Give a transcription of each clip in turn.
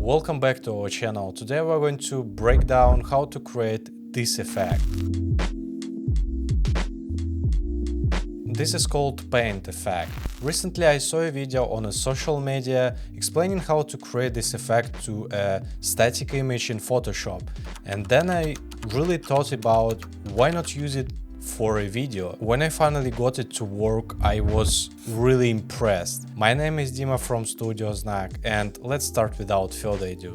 Welcome back to our channel. Today we're going to break down how to create this effect. This is called paint effect. Recently I saw a video on a social media explaining how to create this effect to a static image in Photoshop, and then I really thought about why not use it for a video. When I finally got it to work, I was really impressed. My name is Dima from Studio Znak, and let's start without further ado.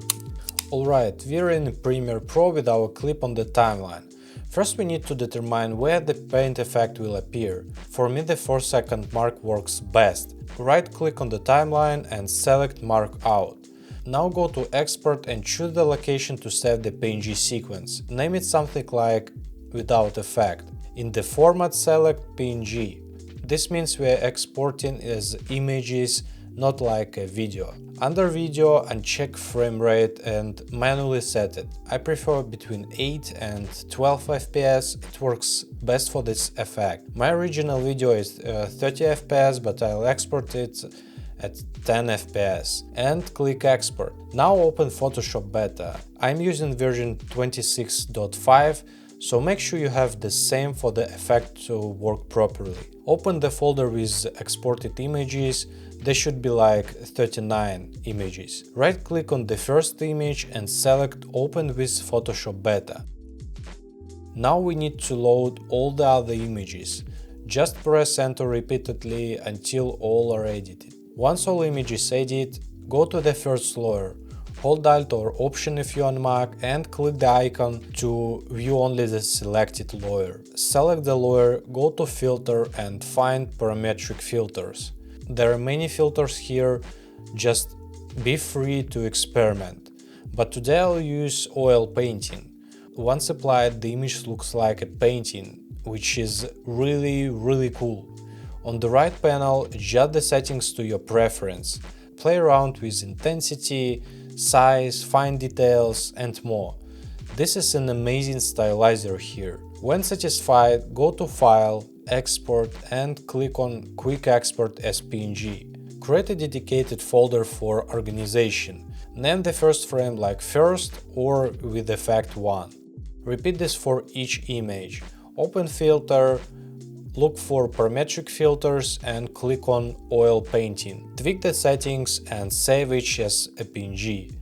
Alright, we're in Premiere Pro with our clip on the timeline. First we need to determine where the paint effect will appear. For me the 4-second mark works best. Right click on the timeline and select Mark Out. Now go to Export and choose the location to save the PNG sequence. Name it something like Without Effect. In the format select PNG. This means we are exporting as images, not like a video. Under video, uncheck frame rate and manually set it. I prefer between 8 and 12 FPS, it works best for this effect. My original video is 30 FPS, but I'll export it at 10 FPS and click export. Now open Photoshop Beta. I'm using version 26.5. So make sure you have the same for the effect to work properly. Open the folder with exported images, there should be like 39 images. Right click on the first image and select Open with Photoshop Beta. Now we need to load all the other images. Just press Enter repeatedly until all are edited. Once all images edited, go to the first layer. Hold Alt or Option if you're on Mac and click the icon to view only the selected layer. Select the layer, go to Filter and find Parametric Filters. There are many filters here, just be free to experiment. But today I'll use oil painting. Once applied, the image looks like a painting, which is really cool. On the right panel, adjust the settings to your preference. Play around with intensity, size, fine details and more. This is an amazing stylizer here. When satisfied, go to File, Export and click on Quick Export as PNG. Create a dedicated folder for organization. Name the first frame like First or with Effect 1. Repeat this for each image. Open Filter, look for Parametric Filters and click on Oil Painting. Tweak the settings and save each as a PNG.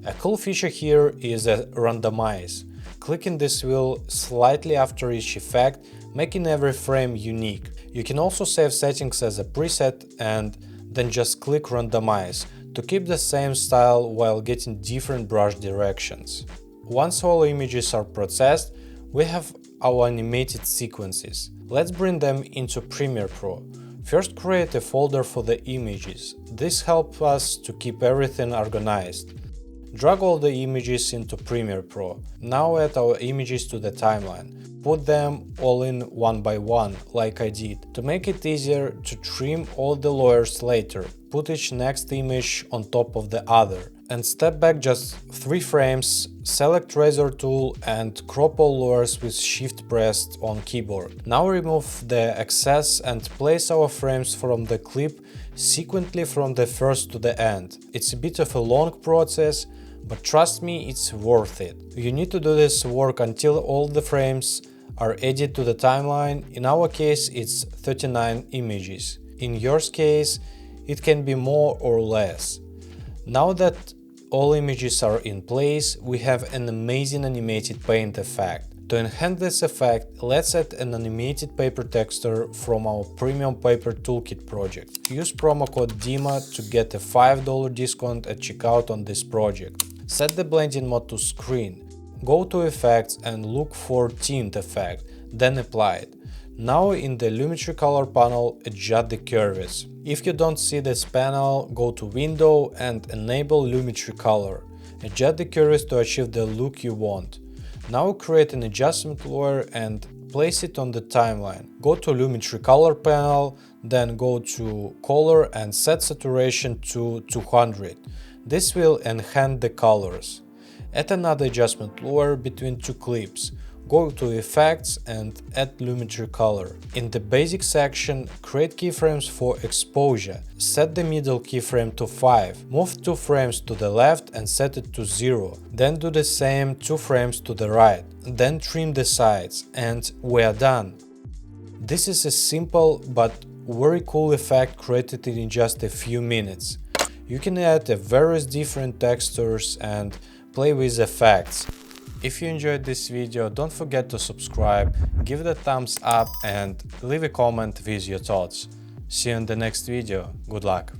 A cool feature here is a randomize. Clicking this wheel slightly after each effect, making every frame unique. You can also save settings as a preset and then just click randomize to keep the same style while getting different brush directions. Once all images are processed, we have our animated sequences. Let's bring them into Premiere Pro. First create a folder for the images. This helps us to keep everything organized. Drag all the images into Premiere Pro. Now add our images to the timeline. Put them all in one by one, like I did. To make it easier to trim all the layers later, put each next image on top of the other. And step back just 3 frames, select Razor tool and crop all layers with Shift pressed on keyboard. Now remove the excess and place our frames from the clip sequentially from the first to the end. It's a bit of a long process, but trust me, it's worth it. You need to do this work until all the frames are added to the timeline. In our case, it's 39 images. In yours case, it can be more or less. Now that all images are in place, we have an amazing animated paint effect. To enhance this effect, let's add an animated paper texture from our Premium Paper Toolkit project. Use promo code DIMA to get a $5 discount at checkout on this project. Set the blending mode to screen. Go to Effects and look for Tint effect, then apply it. Now in the Lumetri Color panel, adjust the curves. If you don't see this panel, go to Window and enable Lumetri Color. Adjust the curves to achieve the look you want. Now create an adjustment layer and place it on the timeline. Go to Lumetri Color panel, then go to Color and set saturation to 200. This will enhance the colors. Add another adjustment layer between 2 clips. Go to Effects and add Lumetri Color. In the Basic section, create keyframes for exposure. Set the middle keyframe to 5. Move 2 frames to the left and set it to 0. Then do the same 2 frames to the right. Then trim the sides, and we are done. This is a simple but very cool effect created in just a few minutes. You can add various different textures and play with effects. If you enjoyed this video, don't forget to subscribe, give it a thumbs up and leave a comment with your thoughts. See you in the next video. Good luck!